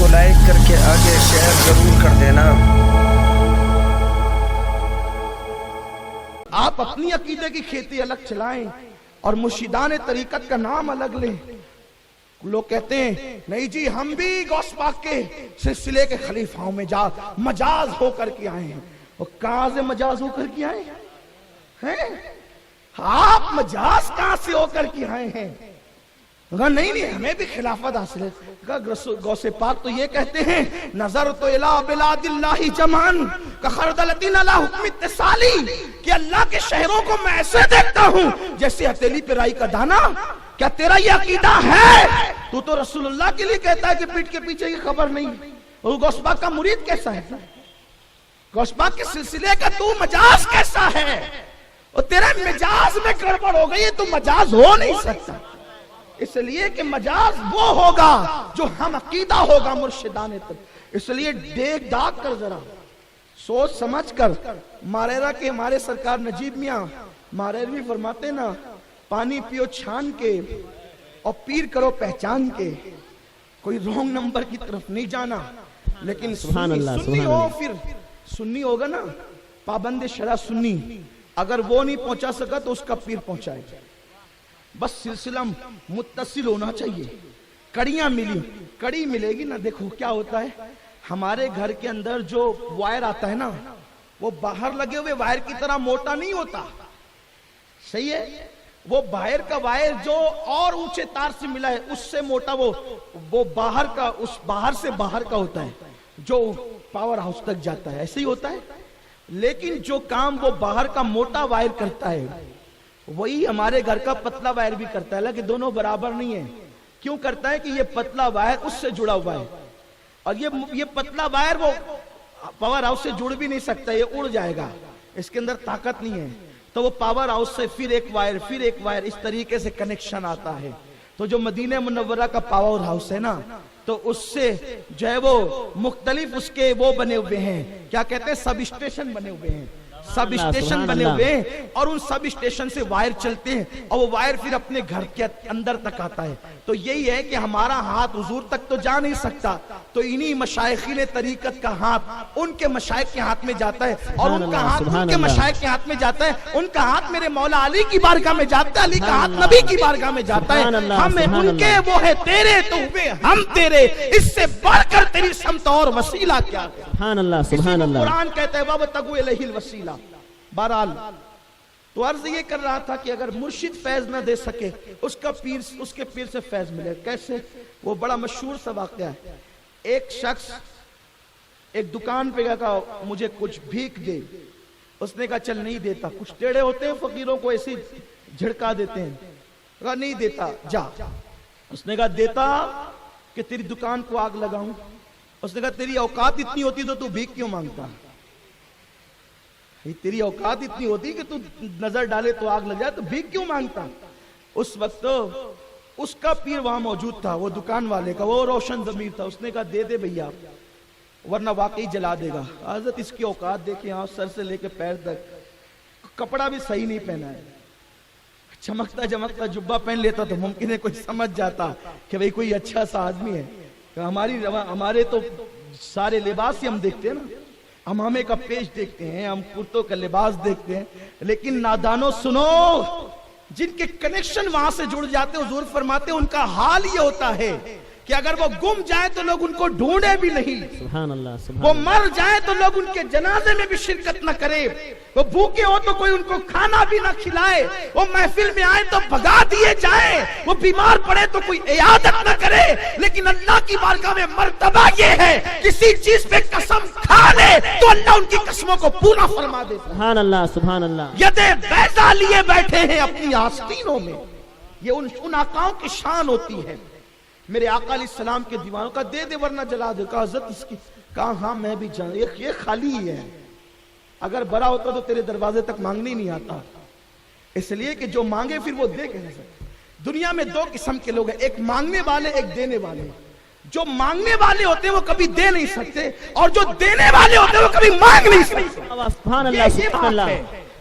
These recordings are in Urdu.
کو لائک کر کے آگے شیئر ضرور کر دینا۔ آپ اپنی عقیدے کی کھیتی الگ چلائیں اور مرشدان طریقت کا نام الگ لیں۔ لوگ کہتے ہیں نہیں جی ہم بھی غوث پاک کے سلسلے کے خلیفاؤں میں مجاز ہو کر کے آئے ہیں۔ وہ کہاں سے مجاز ہو کر کے آئے ہیں؟ آپ مجاز کہاں سے ہو کر کے آئے ہیں؟ نہیں ہمیں بھی خلافت حاصل ہے۔ غوث پاک تو یہ کہتے ہیں نظرت الی بلاد اللہ جمعن کخردلۃ علی حکم اتصالی، کہ اللہ کے شہروں کو میں ایسے دیکھتا ہوں جیسے ہتھیلی پہ رائی کا دانا۔ کیا تیرا یہ عقیدہ ہے؟ تو رسول اللہ کے لیے کہتا ہے کہ پیٹ کے پیچھے کی خبر نہیں۔ اور غوث پاک کا مرید کیسا ہے؟ غوث پاک کے سلسلے کا تو مجاز کیسا ہے؟ اور تیرے مجاز میں گڑبڑ ہو گئی ہے، تو مجاز ہو نہیں سکتا۔ اس لیے کہ مجاز وہ ہوگا جو ہم عقیدہ ہوگا مرشدان تک۔ اس لیے دیکھ داغ کر ذرا سوچ سمجھ کر ماریرا کے ہمارے سرکار نجیب میاں ماریروی فرماتے نا، پانی پیو چھان کے اور پیر کرو پہچان کے، کوئی رونگ نمبر کی طرف نہیں جانا۔ لیکن سنی ہو، پھر سنی ہوگا نا، پابند شرع سنی، اگر وہ نہیں پہنچا سکا تو اس کا پیر پہنچائے۔ بس سلسلہ متصل ہونا چاہیے۔ کڑیاں ملی، کڑی ملے گی نا۔ دیکھو کیا ہوتا ہے، ہمارے گھر کے اندر جو وائر آتا ہے نا، وہ باہر لگے ہوئے وائر کی طرح موٹا نہیں ہوتا، صحیح ہے؟ وہ باہر کا وائر جو اور اونچے تار سے ملا ہے اس سے موٹا وہ باہر کا، اس باہر سے باہر کا ہوتا ہے جو پاور ہاؤس تک جاتا ہے، ایسے ہی ہوتا ہے۔ لیکن جو کام وہ باہر کا موٹا وائر کرتا ہے وہی ہمارے گھر کا پتلا وائر بھی کرتا ہے، لیکن دونوں برابر نہیں ہے۔ کیوں کرتا ہے کہ یہ پتلا وائر اس سے جڑا ہوا ہے، اور یہ پتلا وائر وہ پاور ہاؤس سے جڑ بھی نہیں سکتا، یہ اڑ جائے گا، اس کے اندر طاقت نہیں ہے۔ تو وہ پاور ہاؤس سے پھر ایک وائر، پھر ایک وائر، اس طریقے سے کنیکشن آتا ہے۔ تو جو مدینہ منورہ کا پاور ہاؤس ہے نا، تو اس سے جو ہے وہ مختلف اس کے وہ بنے ہوئے ہیں، کیا کہتے ہیں، سب اسٹیشن بنے ہوئے ہیں، سب اسٹیشن بنے ہوئے ہیں، اور ان سب اسٹیشن سے وائر چلتے ہیں، اور وہ وائر پھر اپنے گھر کے اندر تک آتا ہے۔ تو یہی ہے کہ ہمارا ہاتھ حضور تک تو جا نہیں سکتا، تو انہی مشائخین طریقت کا ہاتھ ان کے مشائخ کے ہاتھ میں جاتا ہے، اور ان کا ہاتھ ان کے مشائخ کے ہاتھ میں جاتا ہے، ان کا ہاتھ میرے مولا علی کی بارگاہ میں جاتا ہے، علی کا ہاتھ نبی کی بارگاہ میں جاتا ہے۔ ہم ان کے، وہ ہے تیرے، تو ہوئے ہم تیرے، اس سے بڑھ کر تیری سمت اور وسیلہ کیا ہے؟ سبحان اللہ، سبحان اللہ۔ قرآن کہتا ہے وَابْتَغُوا إِلَيْهِ الْوَسِيلَةَ۔ بہرحال تو عرض یہ کر رہا تھا کہ اگر مرشد فیض نہ دے سکے، اس کے پیر سے فیض ملے۔ کیسے؟ وہ بڑا مشہور سا واقعہ ہے۔ ایک شخص ایک دکان پہ گیا، کہا مجھے کچھ بھیک دے۔ اس نے کہا چل نہیں دیتا، کچھ ٹیڑے ہوتے ہیں فقیروں کو ایسے جھڑکا دیتے ہیں، کہا نہیں دیتا، جا۔ اس نے کہا دیتا کہ تیری دکان کو آگ لگاؤں؟ اس نے کہا تیری اوقات اتنی ہوتی تو بھیک کیوں مانگتا؟ تیری اوقات اتنی ہوتی کہ تو نظر ڈالے تو آگ لگ جائے تو بھیک کیوں مانگتا؟ اس وقت اس کا پیر وہاں موجود تھا، وہ دکان والے کا، وہ روشن ضمیر تھا۔ اس نے کہا دے دے بھیا، ورنہ واقعی جلا دے گا۔ حضرت اس کی اوقات دیکھیں، سر سے لے کے پیر تک، کپڑا بھی صحیح نہیں پہنا ہے، چمکتا چمکتا جبہ پہن لیتا تو ممکن ہے کوئی سمجھ جاتا کہ بھئی کوئی اچھا سا آدمی ہے۔ ہمارے تو سارے لباس ہی ہم دیکھتے ہیں نا، ہم ہمیں کا پیش دیکھتے ہیں، ہم کرتوں کا لباس دیکھتے ہیں، لیکن نادانوں سنو، جن کے کنیکشن وہاں سے جڑ جاتے ہیں، حضور فرماتے ہیں ان کا حال یہ ہوتا ہے کہ اگر وہ گم جائے تو لوگ ان کو ڈھونڈے بھی نہیں، سبحان اللہ، وہ مر جائے تو لوگ ان کے جنازے میں بھی شرکت نہ کرے، وہ بھوکے ہو تو کوئی ان کو کھانا بھی نہ کھلائے، وہ محفل میں آئے تو بھگا دیے جائیں، وہ بیمار پڑے تو کوئی عیادت نہ کرے۔ لیکن اللہ کی بارگاہ میں مرتبہ یہ ہے، کسی چیز پہ قسم کھا لے تو اللہ ان کی قسموں کو پورا فرما دے۔ سبحان اللہ، سبحان اللہ۔ یدے بیضا لیے بیٹھے ہیں اپنی آستینوں میں، یہ ان آقاؤں کی شان ہوتی ہے۔ میرے آقا علیہ السلام کے دیوانوں کا دے دے ورنہ جلا دے، کہا حضرت اس کی، کہا ہاں میں بھی جان، یہ خالی ہی ہے، اگر بڑا ہوتا تو تیرے دروازے تک مانگنے نہیں آتا۔ اس لیے کہ جو مانگے پھر وہ دے کہہ سکتے۔ دنیا میں دو قسم کے لوگ ہیں، ایک مانگنے والے، ایک دینے والے۔ جو مانگنے والے ہوتے ہیں وہ کبھی دے نہیں سکتے، اور جو دینے والے ہوتے ہیں وہ کبھی مانگ نہیں سکتے۔ سبحان اللہ، سبحان اللہ۔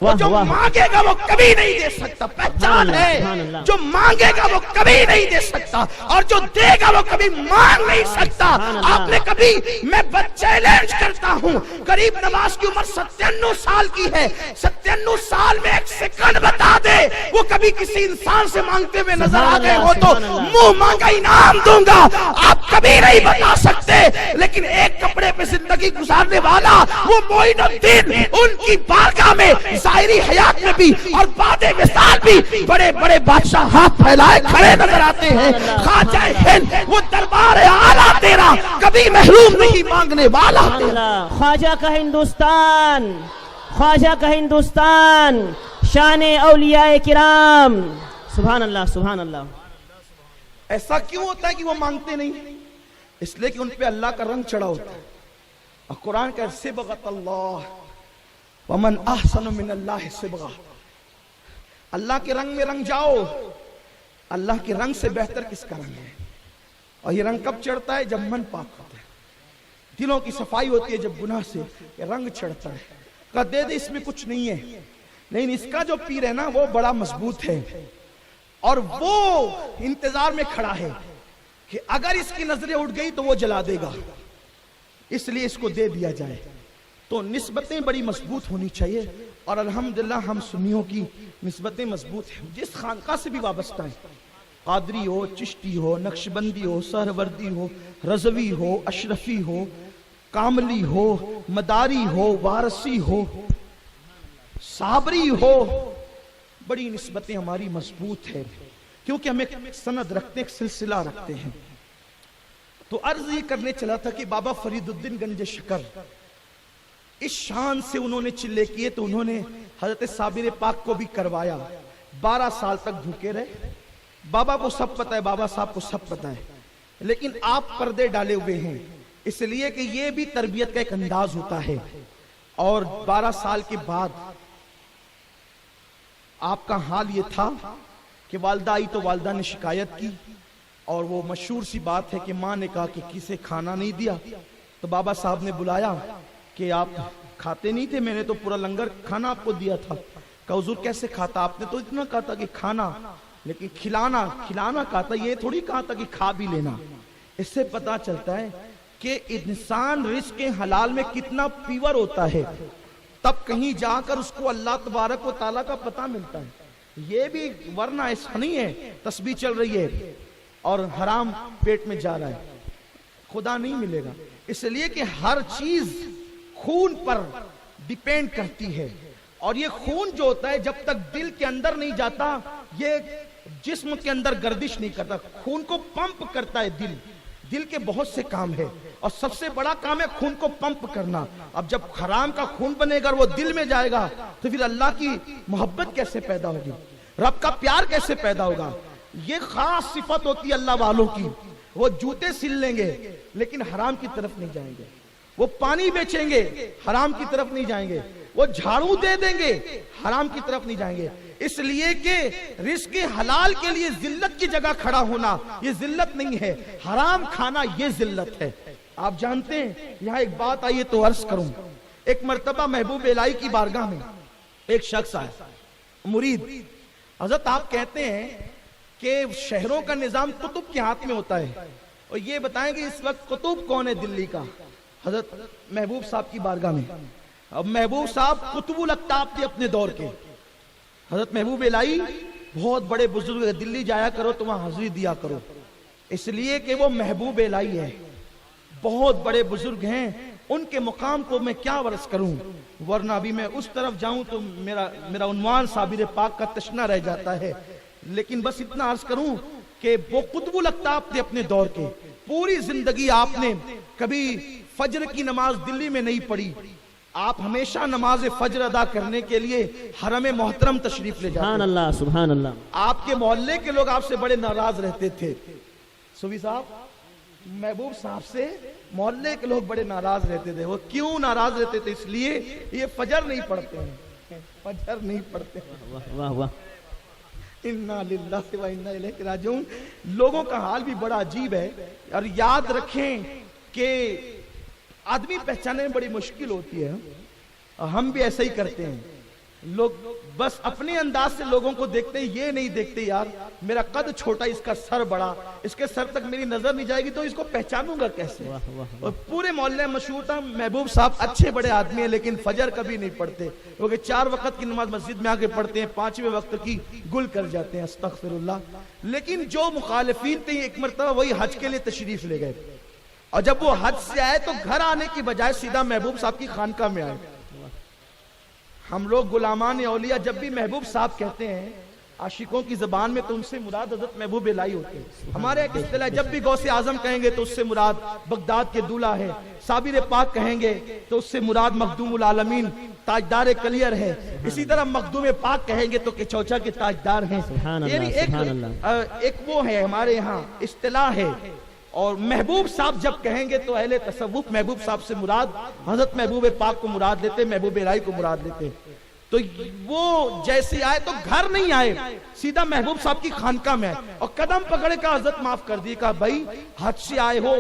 وہ جو مانگے گا وہ کبھی نہیں دے سکتا. پہچان ہے جو مانگے گا وہ کبھی نہیں دے سکتا اور جو دے گا وہ کبھی مانگ نہیں سکتا. آپ نے کبھی, میں چیلنج کرتا ہوں, قریب نواز کی عمر 97 سال کی ہے, 97 سال میں ایک سیکنڈ بتا دے وہ کبھی کسی انسان سے مانگتے ہوئے نظر آ گئے ہو تو منہ مانگا انعام دوں گا. آپ کبھی نہیں بتا سکتے, لیکن ایک کپڑے پہ زندگی گزارنے والا وہ معین الدین, ان کی بارگاہ میں ظاہری حیات میں بھی اور بعد وصال بھی بڑے بڑے بادشاہ ہاتھ پھیلائے کھڑے نظر آتے ہیں. خواجہ ہند وہ دربار اعلیٰ تیرا کبھی محروم نہیں مانگنے والا. خواجہ کا ہندوستان, خواجہ کا ہندوستان, شان اولیاء کرام. سبحان اللہ, سبحان اللہ. ایسا کیوں ہوتا ہے کہ وہ مانگتے نہیں؟ اس لیے کہ ان پہ اللہ کا رنگ چڑھا ہوتا ہے. اور قرآن کا صبغۃ اللہ ومن احسن من اللہ صبغہ, اللہ کے رنگ میں رنگ جاؤ. اللہ کے رنگ سے بہتر کس کا رنگ ہے؟ اور یہ رنگ کب چڑھتا ہے؟ جب من پاک ہوتا ہے, دلوں کی صفائی ہوتی ہے. جب گناہ سے یہ رنگ چڑھتا ہے. کہا دے دے اس میں کچھ نہیں ہے, لیکن اس کا جو پیر ہے نا وہ بڑا مضبوط ہے اور وہ انتظار میں کھڑا ہے کہ اگر اس کی نظریں اٹھ گئی تو وہ جلا دے گا, اس لیے اس کو دے دیا جائے. تو نسبتیں بڑی مضبوط ہونی چاہیے اور الحمدللہ ہم سنیوں کی نسبتیں مضبوط ہیں. جس خانقاہ سے بھی وابستہ ہیں, قادری ہو, چشتی ہو, نقشبندی ہو, سہروردی ہو, رضوی ہو, اشرفی ہو, کاملی ہو, مداری ہو, وارسی ہو, صابری ہو, بڑی نسبتیں ہماری مضبوط ہیں کیونکہ ہم ایک سند رکھتے, ایک سلسلہ رکھتے ہیں. تو عرض یہ کرنے چلا تھا کہ بابا فرید الدین گنج شکر اس شان سے انہوں نے چلے کیے تو انہوں نے حضرت صابر پاک کو بھی کروایا. 12 سال تک بھوکے رہے. بابا کو سب پتہ ہے, بابا صاحب کو سب پتہ ہے, لیکن آپ پردے ڈالے ہوئے ہیں اس لیے کہ یہ بھی تربیت کا ایک انداز ہوتا ہے. اور 12 سال کے بعد آپ کا حال یہ تھا کہ والدہ آئی تو والدہ نے شکایت کی اور وہ مشہور سی بات ہے کہ ماں نے کہا کہ کسے کھانا نہیں دیا. تو بابا صاحب نے بلایا کہ آپ کھاتے نہیں تھے, میں نے تو پورا لنگر کھانا آپ کو دیا تھا. کہا حضور کیسے کھاتا, آپ نے تو اتنا کہا تھا کہ کھانا, لیکن کھلانا کہا تھا, یہ تھوڑی کہا تھا کہ کھا بھی لینا. اس سے پتا چلتا ہے کہ انسان رزق حلال میں کتنا پیور ہوتا ہے, تب کہیں جا کر اس کو اللہ تبارک و تعالیٰ کا پتہ ملتا ہے. یہ بھی ورنہ ایسا نہیں ہے تسبیح چل رہی ہے اور حرام پیٹ میں جا رہا ہے, خدا نہیں ملے گا. اس لیے کہ ہر چیز خون پر ڈیپینڈ کرتی ہے اور یہ خون جو ہوتا ہے جب تک دل کے اندر نہیں جاتا یہ جسم کے اندر گردش نہیں کرتا. خون کو پمپ کرتا ہے دل. دل کے بہت سے کام ہے اور سب سے بڑا کام ہے خون کو پمپ کرنا. اب جب حرام کا خون بنے گا وہ دل میں جائے گا تو پھر اللہ کی محبت کیسے پیدا ہوگی, رب کا پیار کیسے پیدا ہوگا. یہ خاص صفت ہوتی ہے اللہ والوں کی. وہ جوتے سل لیں گے لیکن حرام کی طرف نہیں جائیں گے, وہ پانی بیچیں گے حرام کی طرف نہیں جائیں گے, وہ جھاڑو دے دیں گے حرام کی طرف نہیں جائیں گے. اس لیے کہ رزق حلال کے لیے ذلت کی جگہ کھڑا ہونا یہ ذلت نہیں ہے, حرام کھانا یہ ذلت ہے. آپ جانتے ہیں یہاں ایک بات آئی تو عرض کروں. ایک مرتبہ محبوب الہی کی بارگاہ میں ایک شخص آیا, مرید. حضرت آپ کہتے ہیں کہ شہروں کا نظام قطب کے ہاتھ میں ہوتا ہے, اور یہ بتائیں کہ اس وقت قطب کون ہے دلی کا؟ حضرت محبوب صاحب کی بارگاہ میں. اب محبوب صاحب قطب الاقطاب تھے اپنے دور کے. حضرت محبوب الہی بہت بڑے بزرگ ہے, دلی جایا کرو تو وہاں حاضری دیا کرو, اس لیے کہ وہ محبوب الہی ہے, بہت بڑے بزرگ ہیں. ان کے مقام کو میں کیا عرض کروں, ورنہ ابھی میں اس طرف جاؤں تو میرا عنوان صابر پاک کا تشنہ رہ جاتا ہے. لیکن بس اتنا عرض کروں کہ وہ قطب الاقطاب تھے اپنے دور کے. پوری زندگی آپ نے کبھی فجر کی نماز دلی میں نہیں پڑھی, آپ ہمیشہ نماز فجر ادا کرنے کے لیے حرم محترم تشریف لے جاتے. سبحان اللہ, سبحان اللہ. آپ کے محلے کے لوگ آپ سے بڑے ناراض رہتے تھے. صوفی صاحب, محبوب صاحب سے محلے کے لوگ بڑے ناراض رہتے تھے. وہ کیوں ناراض رہتے تھے؟ اس لیے یہ فجر نہیں پڑھتے ہیں, فجر نہیں پڑھتے. واہ واہ. انا للہ و انا الیہ راجعون. لوگوں کا حال بھی بڑا عجیب ہے. اور یاد رکھیں کہ آدمی پہچانے میں بڑی مشکل ہوتی ہے, ہم بھی ایسا ہی کرتے ہیں. لوگ بس اپنے انداز سے لوگوں کو دیکھتے ہیں، یہ نہیں دیکھتے یار میرا قد چھوٹا، اس کا سر بڑا، اس کے سر تک میری نظر نہیں جائے گی تو اس کو پہچانوں گا کیسے؟ اور پورے محلے میں مشہور تھا محبوب صاحب اچھے بڑے آدمی ہیں لیکن فجر کبھی نہیں پڑھتے، کیونکہ 4 وقت کی نماز مسجد میں آ کے پڑھتے ہیں، 5ویں وقت کی گل کر جاتے ہیں، استغفر اللہ۔ لیکن جو مخالفین تھے ایک مرتبہ وہی حج کے لیے تشریف لے گئے، اور جب وہ حج سے آئے تو گھر آنے کی بجائے سیدھا محبوب صاحب کی خانقاہ میں آئے۔ ہم لوگ غلامان اولیاء جب بھی محبوب صاحب کہتے ہیں عاشقوں کی زبان میں تو ان سے مراد حضرت محبوب الہی ہوتے ہیں۔ ہمارے ایک اصطلاح جب بھی غوث اعظم کہیں گے تو اس سے مراد بغداد کے دولہ ہے، صابر پاک کہیں گے تو اس سے مراد مخدوم العالمین تاجدار کلیر ہے، اسی طرح مخدوم پاک کہیں گے تو کچوچا کے تاجدار ہیں۔ یعنی ایک وہ ہے ہمارے یہاں اصطلاح ہے، اور محبوب صاحب جب کہیں گے تو اہل تصوف محبوب صاحب سے مراد حضرت محبوب پاک کو مراد لیتے، محبوب الہی کو مراد لیتے۔ تو وہ جیسے آئے تو گھر نہیں آئے، سیدھا محبوب صاحب کی خانقاہ میں آئے اور قدم پکڑے کہا حضرت معاف کر دی، کہا بھائی حج سے آئے ہو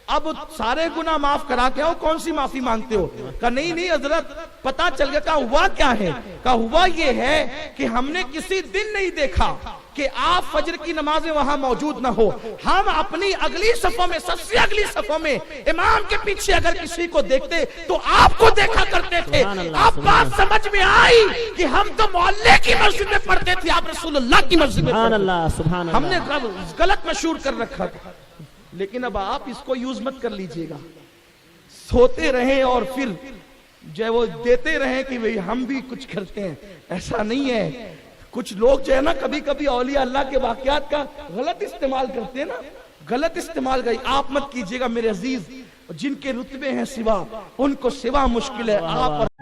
اب سارے گناہ معاف کرا کے آؤ، کون سی معافی مانگتے ہو؟ کہا نہیں حضرت پتا چل گیا۔ کہا ہوا کیا ہے؟ کہا ہوا یہ ہے کہ ہم نے کسی دن نہیں دیکھا کہ آپ فجر کی نمازیں وہاں موجود نہ ہو، ہم اپنی اگلی صفوں میں سب سے اگلی صفوں میں امام کے پیچھے اگر کسی کو دیکھتے تو آپ کو دیکھا کرتے تھے۔ اب بات سمجھ میں آئی کہ ہم تو محلے کی مسجد میں پڑھتے تھے، آپ رسول اللہ کی مسجد میں پڑھتے تھے، ہم نے غلط مشہور کر رکھا تھا۔ لیکن اب آپ اس کو یوز مت کر لیجئے گا، سوتے رہیں اور پھر جو ہے وہ دیتے رہیں کہ ہم بھی کچھ کرتے ہیں، ایسا نہیں ہے۔ کچھ لوگ جو ہے نا کبھی کبھی اولیاء اللہ کے واقعات کا غلط استعمال کرتے ہیں نا، غلط استعمال کا آپ مت کیجئے گا میرے عزیز۔ جن کے رتبے ہیں سوا ان کو سوا مشکل ہے، آپ